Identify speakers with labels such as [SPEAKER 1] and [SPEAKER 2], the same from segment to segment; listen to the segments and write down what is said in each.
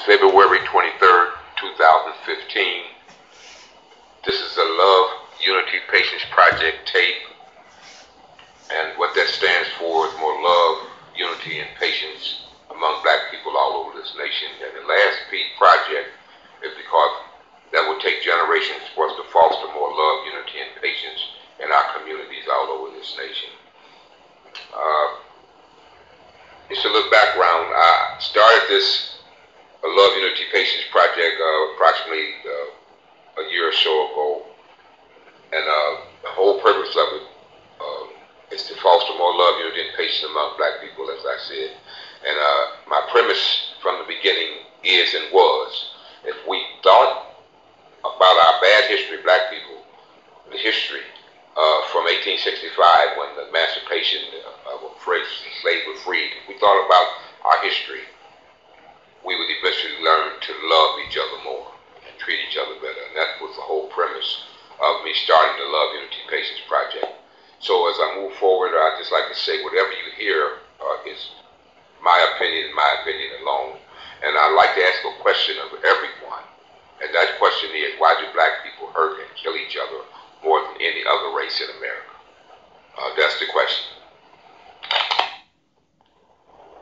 [SPEAKER 1] February 23rd, 2015. This is the Love, Unity, Patience Project tape. And what that stands for is more love, unity, and patience among black people all over this nation. And the last P project is because that will take generations for us to foster more love, unity, and patience in our communities all over this nation. Just a little background. I started this Love, Unity, Patience project approximately a year or so ago. And the whole purpose of it is to foster more love, unity, and patience among black people, as I said. And my premise from the beginning is and was, if we thought about our bad history, black people, the history from 1865 when the emancipation of slaves were freed, if we thought about our history, we would eventually learn to love each other more and treat each other better. And that was the whole premise of me starting the Love, Unity, Patience project. So as I move forward, I'd just like to say whatever you hear is my opinion and my opinion alone. And I'd like to ask a question of everyone. And that question is, why do black people hurt and kill each other more than any other race in America? That's the question.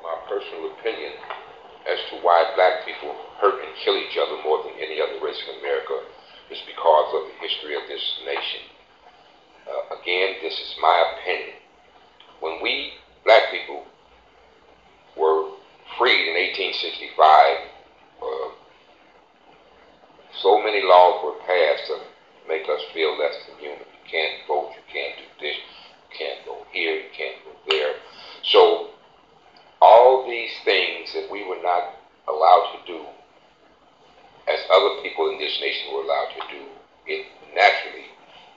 [SPEAKER 1] My personal opinion as to why black people hurt and kill each other more than any other race in America is because of the history of this nation. Again, this is my opinion. When we, black people, were freed in 1865, so many laws were passed to make us feel less than human. You can't vote, you can't do this, you can't go here, you can't go there. So all these things that we were not allowed to do, as other people in this nation were allowed to do, it naturally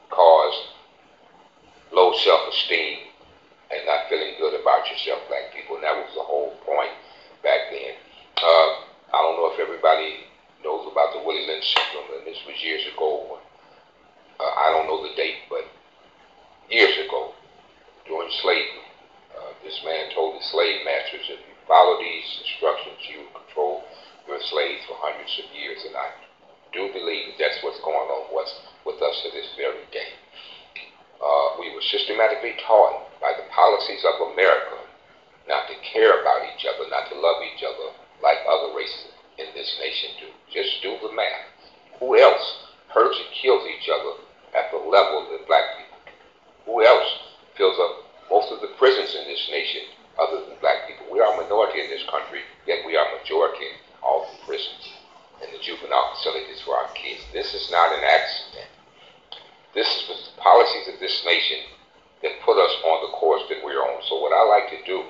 [SPEAKER 1] caused low self-esteem and not feeling good about yourself, black people. And that was the whole point back then. I don't know if everybody knows about the Willie Lynch syndrome, and this was years ago. I don't know the date, but years ago, during slavery, this man told the slave masters, if you follow these instructions, you will control your slaves for hundreds of years. And I do believe that that's what's going on with us to this very day. We were systematically taught by the policies of America not to care about each other, not to love each other like other races in this nation do. Just do the math. Who else hurts and kills each other at the level that black people do? Who else fills up most of the prisons in this nation other than black people? We are a minority in this country, yet we are majority in all the prisons and the juvenile facilities for our kids. This is not an accident. This is the policies of this nation that put us on the course that we're on. So what I like to do,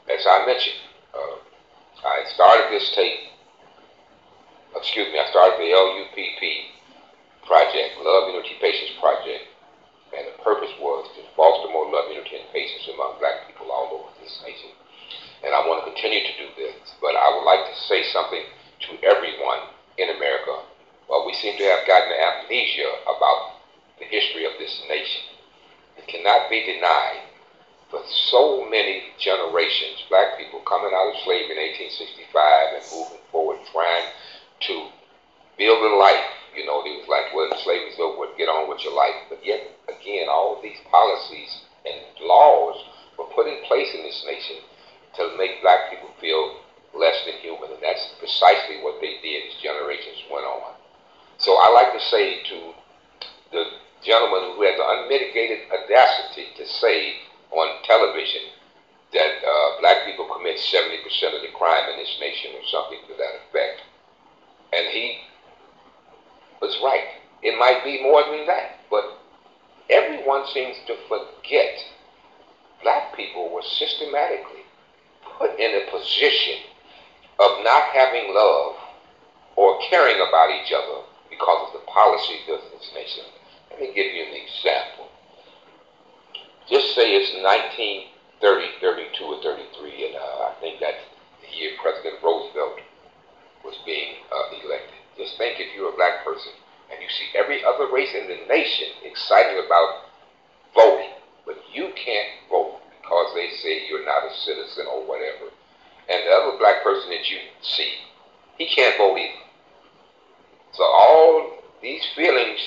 [SPEAKER 1] as I mentioned, I started this tape, I started the L.U.P.P. project, Love, Unity, Patience project, and the purpose was to foster more love, unity, and patience among black people all over this nation. And I want to continue to do this, but I would like to say something to everyone in America. We seem to have gotten amnesia about the history of this nation. It cannot be denied. For so many generations, black people coming out of slavery in 1865 and moving forward, trying to build a life. You know, it was like, well, slavery's over, get on with your life. But yet, again, all of these policies and laws were put in place in this nation to make black people feel less than human. And that's precisely what they did as generations went on. So I like to say to the gentleman who had the unmitigated audacity to say on television that black people commit 70% of the crime in this nation or something to that effect. And he was right. It might be more than that, but everyone seems to forget black people were systematically put in a position of not having love or caring about each other because of the policies of this nation. Let me give you an example. Just say it's 1930, 32, or 33, and I think that's the year President Roosevelt was being elected. Just think if you're a black person and you see every other race in the nation excited about voting, but you can't vote because they say you're not a citizen or whatever. And the other black person that you see can't vote either. So all these feelings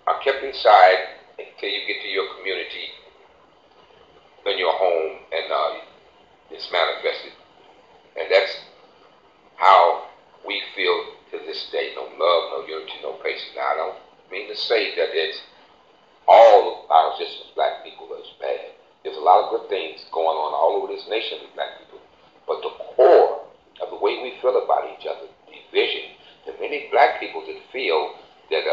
[SPEAKER 1] are kept inside until you get to your community, in your home, and it's manifested. And that's how we feel to this day. No love, no unity, no patience. Now, I don't mean to say that it's all of our existence, black people, is bad. There's a lot of good things going on all over this nation with black people. But the core of the way we feel about each other, division, the many black people that feel that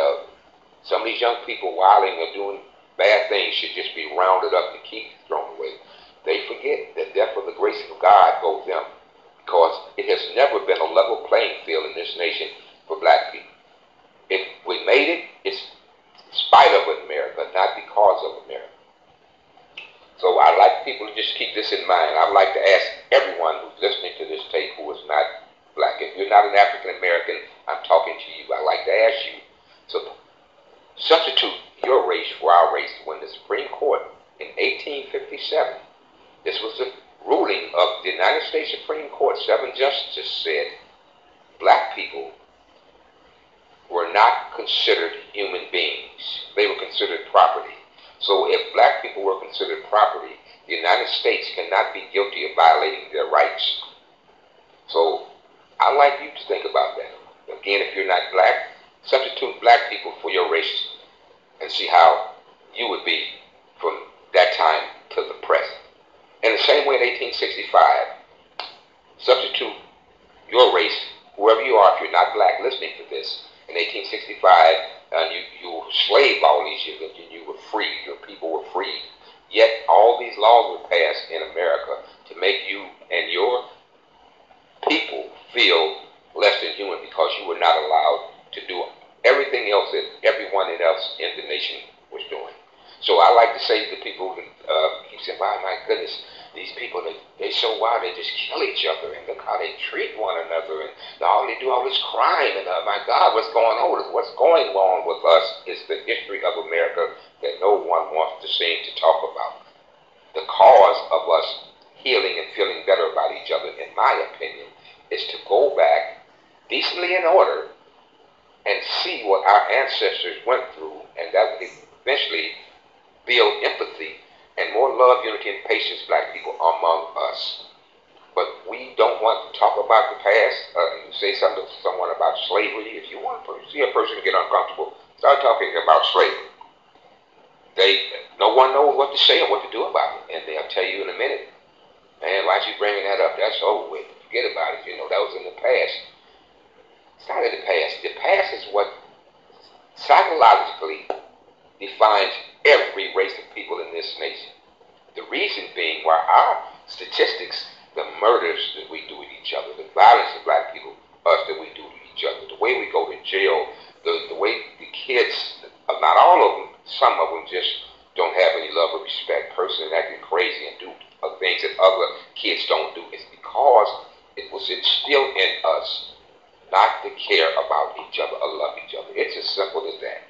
[SPEAKER 1] some of these young people wilding or doing bad things should just be rounded up and keep thrown away. They forget that death for the grace of God goes them, because it has never been a level playing field in this nation for black people. If we made it, it's in spite of America, not because of America. So I'd like people to just keep this in mind. I'd like to ask everyone who's listening to this tape who is not black. If you're not an African American, I'm talking to you. I'd like to ask you to substitute your race for our race. When the Supreme Court in 1857, this was the ruling of the United States Supreme Court, 7 justices said black people were not considered human beings. They were considered property. So if black people were considered property, the United States cannot be guilty of violating their rights. So I'd like you to think about that. Again, if you're not black, substitute black people for your race and see how you would be from that time to the present. In the same way in 1865, substitute your race, whoever you are, if you're not black listening to this, in 1865, you were slave all these years, and you were free, your people were free. Yet all these laws were passed in America to make you and your people feel less than human, because you were not allowed to do everything else that everyone else in the nation was doing. So I like to say to people who keep saying, my goodness, these people, they're so wild, they just kill each other, and look how they treat one another, and all they do all this crime, and my God, what's going on? What's going on with us is the history of America that no one wants to seem to talk about. The cause of us healing and feeling better about each other, in my opinion, is to go back decently in order and see what our ancestors went through, and that would eventually build empathy and more love, unity, and patience, black people, among us. But we don't want to talk about the past. You say something to someone about slavery. If you want to see a person get uncomfortable, start talking about slavery. No one knows what to say or what to do about it, and they'll tell you in a minute, man, why'd you bringing that up? That's over with. Forget about it. That was in the past. It's not in the past. The past is what psychologically defines every race of people in this nation. The reason being why our statistics, the murders that we do with each other, the violence of black people, us that we do to each other, the way we go to jail, the way the kids, not all of them, some of them just don't have any love or respect, personally acting crazy and do things that other kids don't do. It's because it was instilled in us not to care about each other or love each other. It's as simple as that.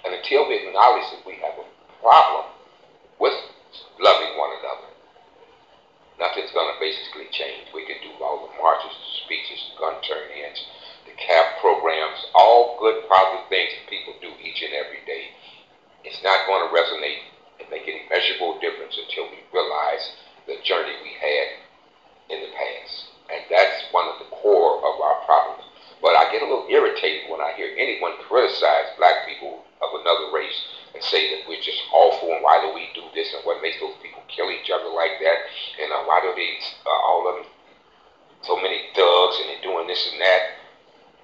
[SPEAKER 1] And until we acknowledge that we have a problem with loving one another, nothing's going to basically change. We can do all the marches, the speeches, the gun turn-ins, the CAP programs, all good, positive things that people do each and every day. It's not going to resonate and make any measurable difference until we realize the journey we had in the past. And that's one of the core of our problems. But I get a little irritated when I hear anyone criticize black people of another race and say that we're just awful, and why do we do this, and what makes those people kill each other like that, and why do they, all of them, so many thugs, and they're doing this and that.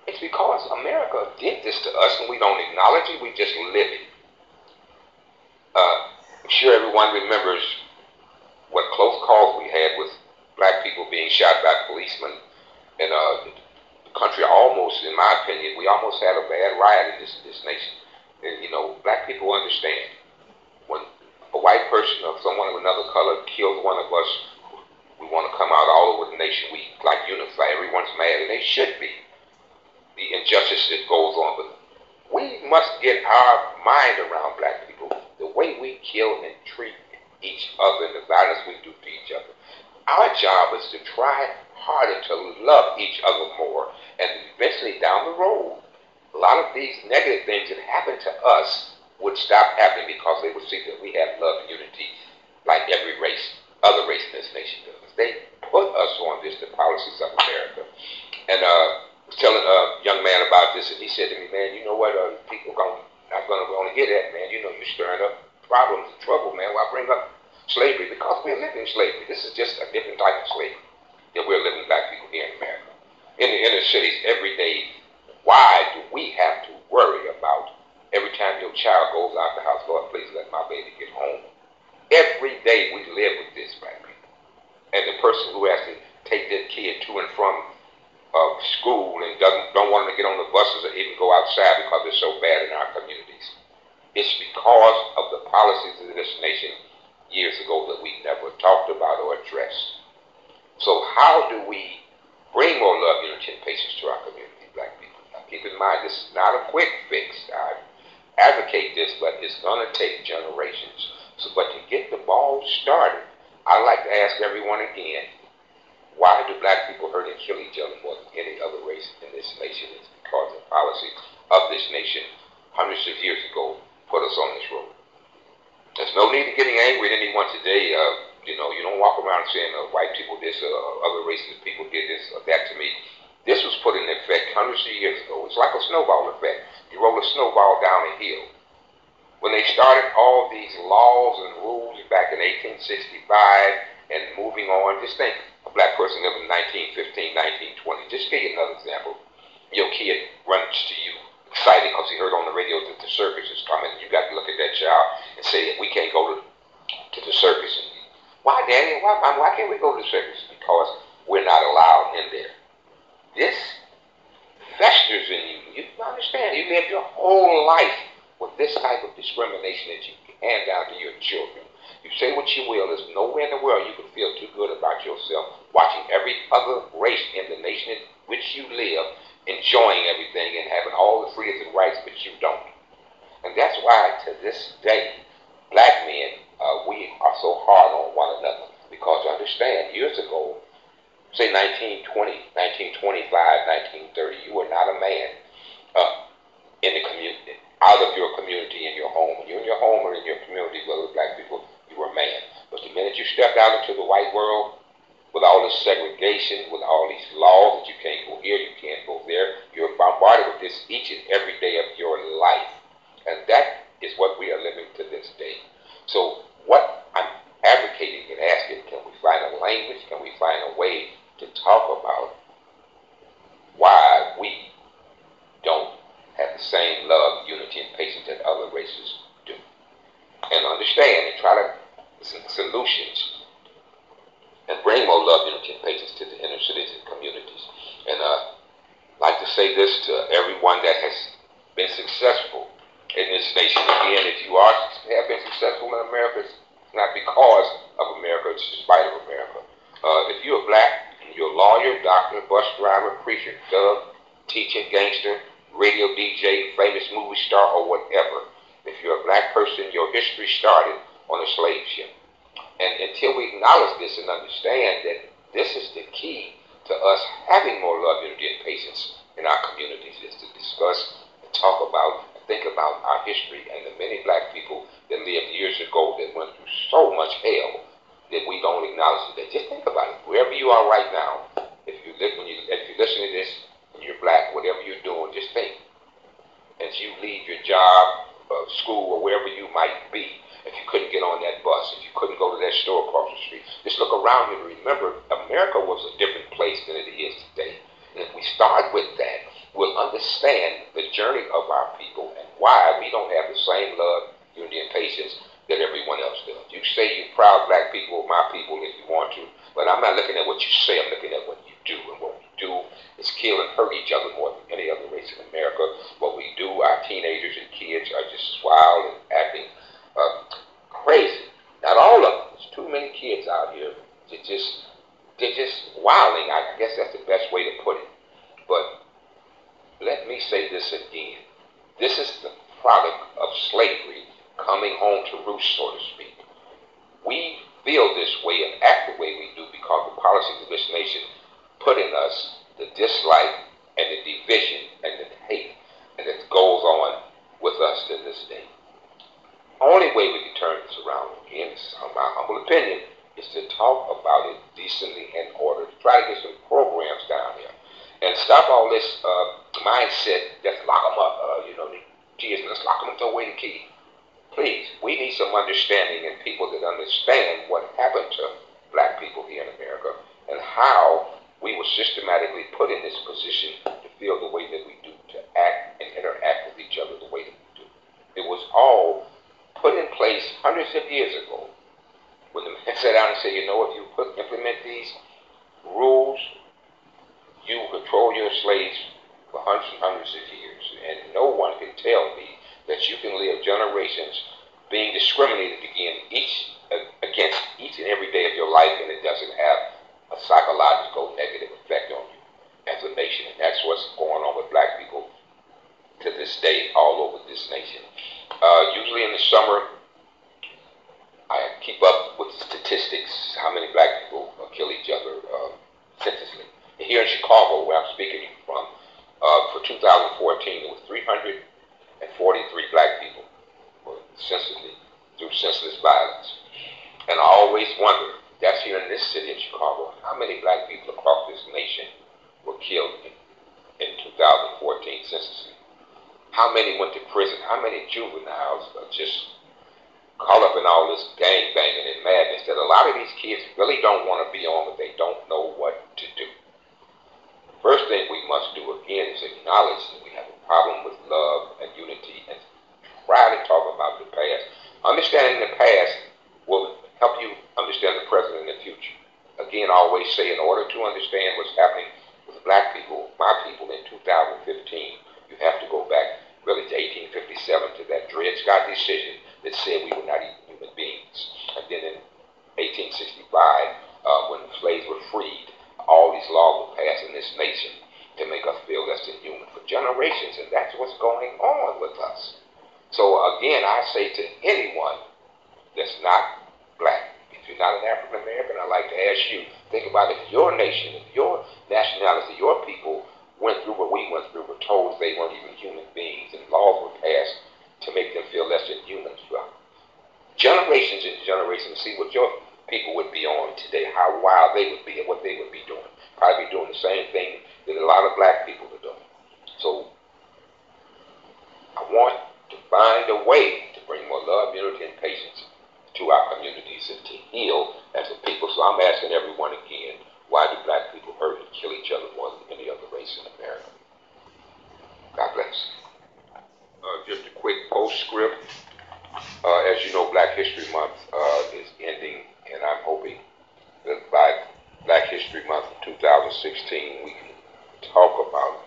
[SPEAKER 1] It's because America did this to us, and we don't acknowledge it, we just live it. I'm sure everyone remembers what close calls we had with black people being shot by policemen, and the country almost, in my opinion, we almost had a bad riot in this nation. And, black people understand when a white person or someone of another color kills one of us, we want to come out all over the nation. We like unify. Everyone's mad, and they should be. The injustice that goes on, but we must get our mind around black people. The way we kill and treat each other, and the violence we do to each other. Our job is to try harder to love each other more, and eventually down the road, a lot of these negative things that happen to us would stop happening because they would see that we have love and unity like every race, other race in this nation does. They put us on this, the policies of America. And I was telling a young man about this, and he said to me, man, you know what, people not going to want to hear that, man. You know, you're stirring up problems and trouble, man. Why bring up slavery? Because we're living slavery. This is just a different type of slavery that we're living, black people here in America. In the inner cities every day, why do we have to worry about every time your child goes out the house, Lord, please let my baby get home? Every day we live with this, black people. And the person who has to take that kid to and from school and don't want them to get on the buses or even go outside because it's so bad in our communities. It's because of the policies of this nation years ago that we never talked about or addressed. So how do we bring more love, unity, and patience to our community, black people? Now keep in mind, this is not a quick fix. I advocate this, but it's going to take generations. So, but to get the ball started, I'd like to ask everyone again, why do black people hurt and kill each other more than any other race in this nation? It's because the policies of this nation hundreds of years ago put us on this road. There's no need to getting angry at anyone today. You know, you don't walk around saying white people this, other races people did this or that to me. This was put in effect hundreds of years ago. It's like a snowball effect. You roll a snowball down a hill. When they started all these laws and rules back in 1865 and moving on, just think a black person living in 1915, 1920. Just give you another example. Your kid runs to you excited because he heard on the radio that the circus is coming. You got to look at that child and say, we can't go to the circus. Why, Daddy? Why can't we go to the circus? Because we're not allowed in there. This festers in you. You understand? You live your whole life with this type of discrimination that you hand down to your children. You say what you will. There's nowhere in the world you can feel too good about yourself watching every other race in the nation in which you live enjoying everything and having all the freedoms and rights, but you don't. And that's why to this day, black men, we are so hard on one another. Because understand, years ago, say 1920, 1925, 1930, you were not a man in the community, out of your community in your home. When you're in your home or in your community with other black people, you were a man. But the minute you stepped out into the white world, with all this segregation, with all these laws that you can't go here, you can't go there, you're bombarded with this each and every day of your life. And that is what we are living to this day. So what I'm advocating and asking, can we find a language, can we find a way to talk about why we don't have the same love, unity, and patience that other races do? And understand and try to some solutions and bring more love, unity, and patience to the inner cities and communities. And I'd like to say this to everyone that has been successful in this nation. Again, if you have been successful in America, it's not because of America, it's in spite of America. If you're black, you're a lawyer, doctor, bus driver, preacher, thug, teacher, gangster, radio DJ, famous movie star, or whatever. If you're a black person, your history started on a slave ship. And until we acknowledge this and understand that this is the key to us having more love, unity, and patience in our communities, is to discuss and talk about and think about our history and the many black people that lived years ago that went through so much hell that we don't acknowledge today. Just think about it. Wherever you are right now, if you listen to this and you're black, whatever you're doing, just think. As you leave your job, school, or wherever you might be, if you couldn't get on that bus, if you couldn't go to that store across the street, just look around you and remember America was a different place than it is today. And if we start with that, we'll understand the journey of our people and why we don't have the same love, unity, and patience that everyone else does. You say you're proud black people, my people, if you want to, but I'm not looking at what you say, I'm looking at what you do. And what we do is kill and hurt each other more than any other race in America. What we do, our teenagers and kids are just wild and acting crazy. Not all of them. There's too many kids out here. They're just wilding. I guess that's the best way to put it. But let me say this again. This is the product of slavery coming home to roost, so to speak. We feel this way and act the way we do because the policies of this nation put in us the dislike and the division decently in order, to try to get some programs down here, and stop all this mindset, just lock them up, the kids, let's lock them up, throw away the key. Please, we need some understanding and people that understand what happened to black people here in America and how we were systematically put in this position to feel the way that we do, to act and interact with each other the way that we do. It was all put in place hundreds of years ago when the man sat down and said, if you implement these rules, you control your slaves for hundreds and hundreds of years. And no one can tell me that you can live generations being discriminated against each and every day of your life, and it doesn't have a psychological negative effect on you as a nation. And that's what's going on with black people to this day all over this nation. Usually in the summer, I keep up with the statistics, how many black people kill each other senselessly. Here in Chicago, where I'm speaking from, for 2014, it was 343 black people were senselessly, through senseless violence. And I always wonder, that's here in this city of Chicago, how many black people across this nation were killed in 2014 senselessly? How many went to prison? How many juveniles are just caught up in all this gang banging and madness that a lot of these kids really don't want to be on, but they don't know what to do? First thing we must do again is acknowledge that we have a problem with love and unity and try to talk about the past. Understanding the past will help you understand the present and the future. Again, I always say, in order to understand what's happening with black people, my people in 2015, you have to go back really to 1857 to that Dred Scott decision that said we were not even human beings. And then in 1865, when the slaves were freed, all these laws were passed in this nation to make us feel less than human for generations, and that's what's going on with us. So again, I say to anyone that's not black, if you're not an African American, I'd like to ask you, think about if your nation, if your nationality, your people went through what we went through, were told they weren't even human beings, and laws were passed to make them feel less than human. Generations and generations, see what your people would be on today, how wild they would be and what they would be doing. Probably be doing the same thing that a lot of black people are doing. So I want to find a way to bring more love, unity, and patience to our communities and to heal as a people. So I'm asking everyone again, why do black people hurt and kill each other more than any other race in America? God bless. Just a quick postscript. As you know, Black History Month is ending, and I'm hoping that by Black History Month of 2016, we can talk about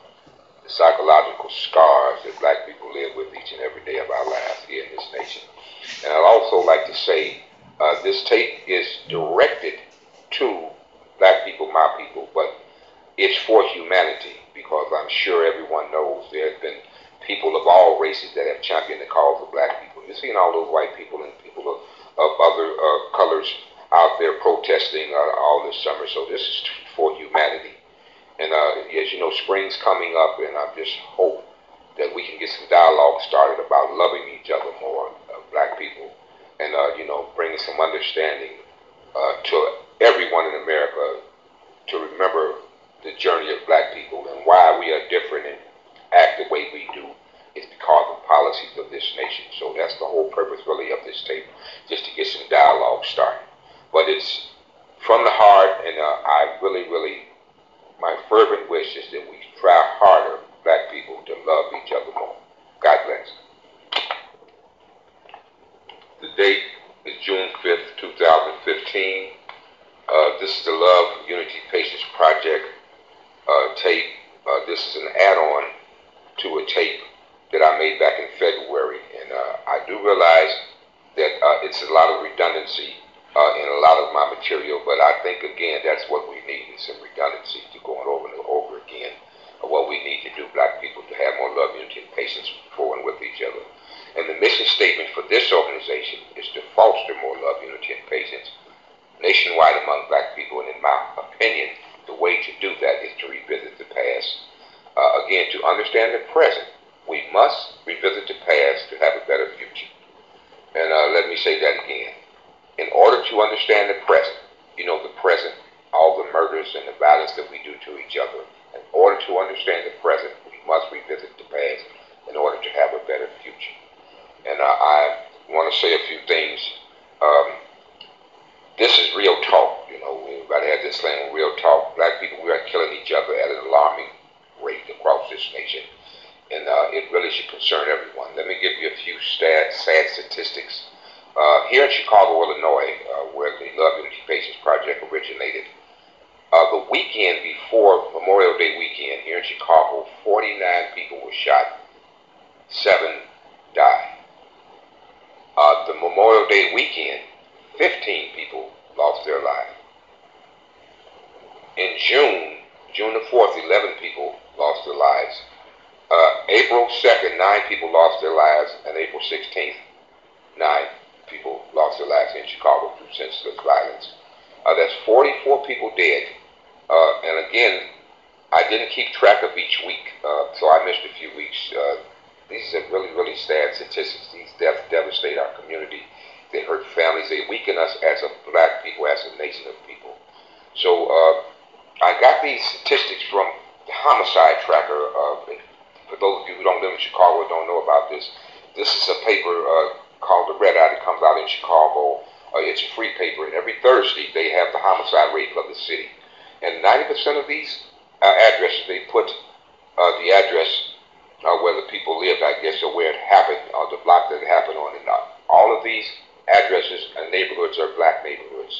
[SPEAKER 1] the psychological scars that black people live with each and every day of our lives here in this nation. And I'd also like to say this tape is directed to black people, my people, but it's for humanity, because I'm sure everyone knows there have been people of all races that have championed the cause of black people. You've seen all those white people and people of other colors out there protesting all this summer. So this is for humanity. And as you know, spring's coming up, and I just hope that we can get some dialogue started about loving each other more, black people, and bringing some understanding to everyone in America to remember the journey of black people and why we are different and act the way we do is because of policies of this nation. So that's the whole purpose really of this tape, just to get some dialogue started. But it's from the heart, and I really, my fervent wish is that we try harder, black people, to love each other more. God bless. The date is June 5th, 2015. This is the Love, Unity, Patience Project tape. This is an add-on to a tape that I made back in February, and I do realize that it's a lot of redundancy in a lot of my material, but I think again that's what we need, is some redundancy to going over and over again of what we need to do, black people, to have more love, unity, and patience for and with each other. And the mission statement for this organization is to foster more love, unity, and patience nationwide among black people, and in my opinion, the way to do that is to revisit the past. Again, to understand the present, we must revisit the past to have a better future. And let me say that again. In order to understand the present, the present to each other. In order to understand the present, we must revisit the past in order to have a better future. And I want to say a few things. This is real talk. Everybody has this thing, real talk. Black people, we are killing each other at an alarming rate across this nation. And it really should concern everyone. Let me give you a few sad statistics. Here in Chicago, Illinois, where the Love Unity Patients Project originated, the weekend before Memorial Day weekend here in Chicago, 49 people were shot, 7 died. The Memorial Day weekend, 15 people lost their lives. In June the 4th, 11 people lost their lives. April 2nd, 9 people lost their lives, and April 16th, 9 people lost their lives in Chicago through senseless violence. That's 44 people dead. And again, I didn't keep track of each week, so I missed a few weeks. These are really, really sad statistics. These deaths devastate our community. They hurt families. They weaken us as a black people, as a nation of people. So I got these statistics from the homicide tracker. For those of you who don't live in Chicago or don't know about this, this is a paper called The Red Eye that comes out in Chicago. It's a free paper, and every Thursday they have the homicide rate of the city. And 90% of these addresses, they put the address where the people lived, I guess, or where it happened, or the block that it happened on. And all of these addresses and neighborhoods are black neighborhoods.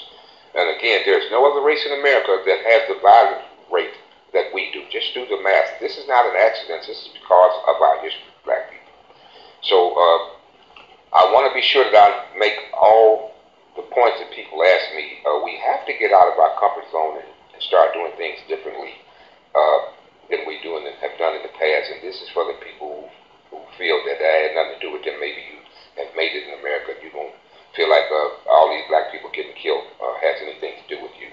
[SPEAKER 1] And again, there's no other race in America that has the violent rate that we do. Just do the math. This is not an accident. This is because of our history, black people. So I want to be sure that I make all the points that people ask me. We have to get out of our comfort zone and start doing things differently than we do and have done in the past. And this is for the people who feel that that had nothing to do with them. Maybe you have made it in America. You don't feel like all these black people getting killed has anything to do with you.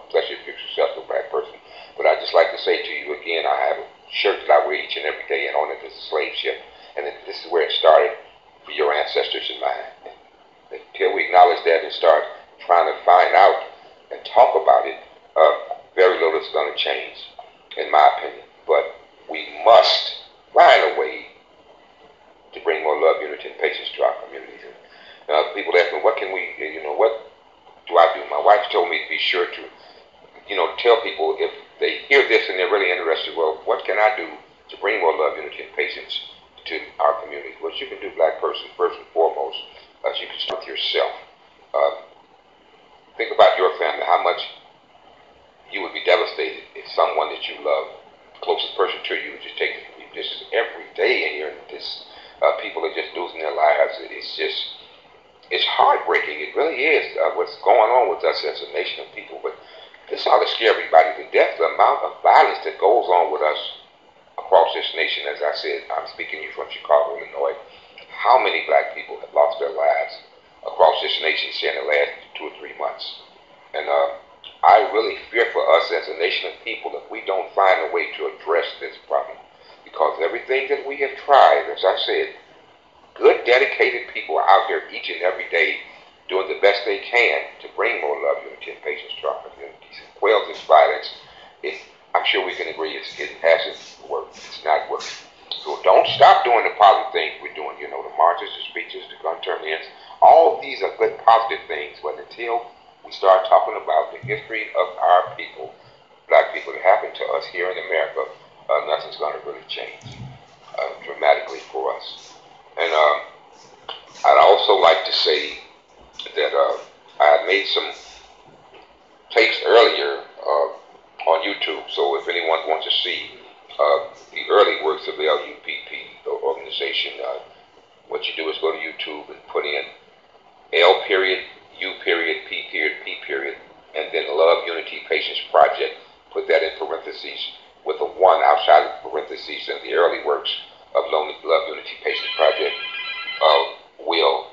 [SPEAKER 1] Especially if you're a successful black person. But I just like to say to you again, I have a shirt that I wear each and every day, and on it is a slave ship. And this is where it started for your ancestors and mine. And until we acknowledge that and start trying to find out and talk about it, very little is going to change, in my opinion. But we must find a way to bring more love, unity, and patience to our communities. And people ask me, what can we, what do I do? My wife told me to be sure to, tell people if they hear this and they're really interested, well, what can I do to bring more love, unity, and patience to our community? What you can do, black person, first and foremost, is you can start with yourself. Think about your family, how much you would be devastated if someone that you love, the closest person to you, just take it from you. This is every day, and people are just losing their lives. It's heartbreaking. It really is what's going on with us as a nation of people. But this ought to scare everybody to death, the amount of violence that goes on with us across this nation. As I said, I'm speaking to you from Chicago, Illinois. How many black people have lost their lives across this nation in the last 2 or 3 months? And I really fear for us as a nation of people if we don't find a way to address this problem. Because everything that we have tried, as I said, good, dedicated people are out here each and every day doing the best they can to bring more love, unity, and patience to our communities and quell this violence. I'm sure we can agree it hasn't worked. It's not working. So don't stop doing the positive things we're doing. The marches, the speeches, the gun turn-ins. All of these are good, positive things. But until we start talking about the history of our people, black people, that happened to us here in America, nothing's going to really change dramatically for us. And I'd also like to say that I had made some tapes earlier on YouTube, so if anyone wants to see the early works of the L.U.P.P, the organization, what you do is go to YouTube and put in L period, U period, P period, P period, and then Love, Unity, Patience Project. Put that in parentheses with a 1 outside of parentheses, and the early works of Love, Unity, Patience Project will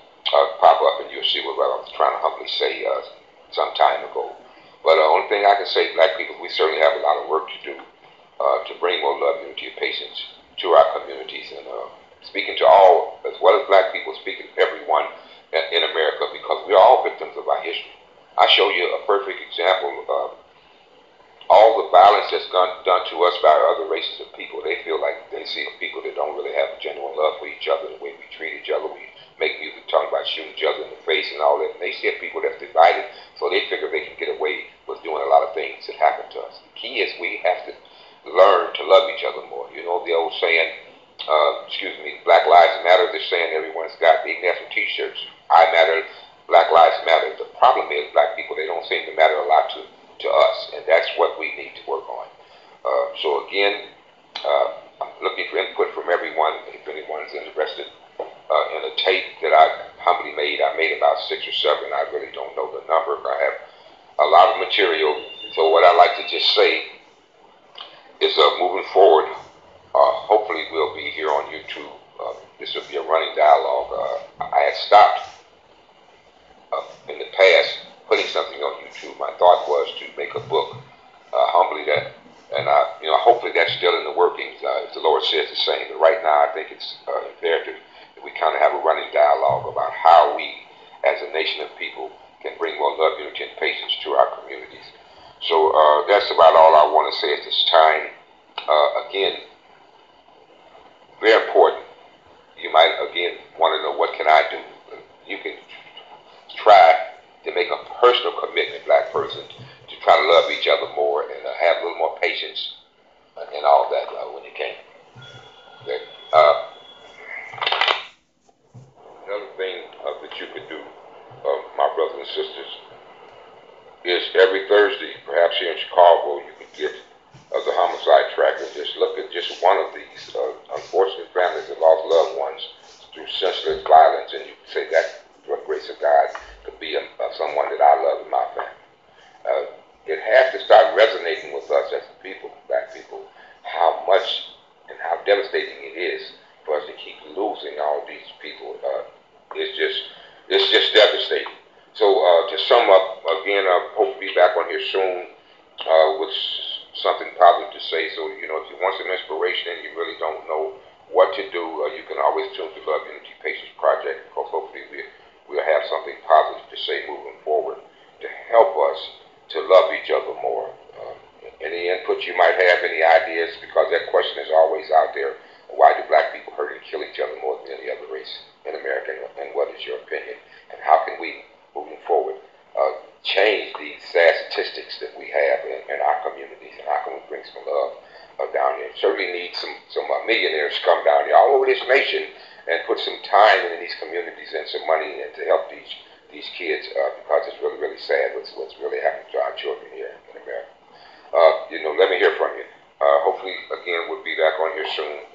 [SPEAKER 1] pop up, and you'll see what I was trying to humbly say some time ago. But the only thing I can say, black people, we certainly have a lot of work to do to bring more love, unity, and patience to our communities. And speaking to all, as well as black people, speaking to everyone in America, because we're all victims of our history. I show you a perfect example all the violence that's done to us by other races of people, they feel like they see people that don't really have genuine love for each other, the way we treat each other. We make music talking about shooting each other in the face and all that. And they see people that's divided, so they figure they can get away with doing a lot of things that happen to us. The key is we have to learn to love each other more. You know the old saying, Black Lives Matter. They're saying everyone's got, they can have some T-shirts. I matter, Black Lives Matter. The problem is black people, they don't seem to matter a lot to us, and that's what we need to work on. So again, I'm looking for input from everyone. If anyone's interested in a tape that I humbly made, I made about 6 or 7. I really don't know the number. I have a lot of material. So what I like to just say is moving forward, hopefully we'll be here on YouTube. This will be a running dialogue. I had stopped in the past putting something on YouTube. My thought was to make a book, humbly that, and hopefully that's still in the workings. If the Lord says the same, but right now I think it's imperative that we kind of have a running dialogue about how we, as a nation of people, can bring more love, unity, and patience to our communities. So that's about all I want to say at this time. Again, very important. You might again want to know, what can I do? You can try to make a personal commitment, black person, to try to love each other more and have a little more patience and all that when you can. Okay. Another thing that you could do, my brothers and sisters, is every Thursday, perhaps here in Chicago, you could get the homicide tracker. Just look at just one of these unfortunate families that lost loved ones through senseless violence, and you can say that, through the grace of God, could be someone that I love in my family. It has to start resonating with us as people, black people, how much and how devastating it is for us to keep losing all these people. It's just devastating. So to sum up, again, I hope to be back on here soon with something positive to say. So, if you want some inspiration and you really don't know what to do, you can always tune to Love, Unity, Patience Project, because hopefully we'll have something positive to say moving forward to help us to love each other more. Any input you might have, any ideas, because that question is always out there. Why do black people hurt and kill each other more than any other race in America? And what is your opinion? And how can we, moving forward, change these sad statistics that we have in our communities? And how can we bring some love down here? Certainly need some millionaires to come down here all over this nation and put some time in these communities and some money in to help these kids, because it's really, really sad what's really happening to our children here in America. Let me hear from you. Hopefully, again, we'll be back on here soon.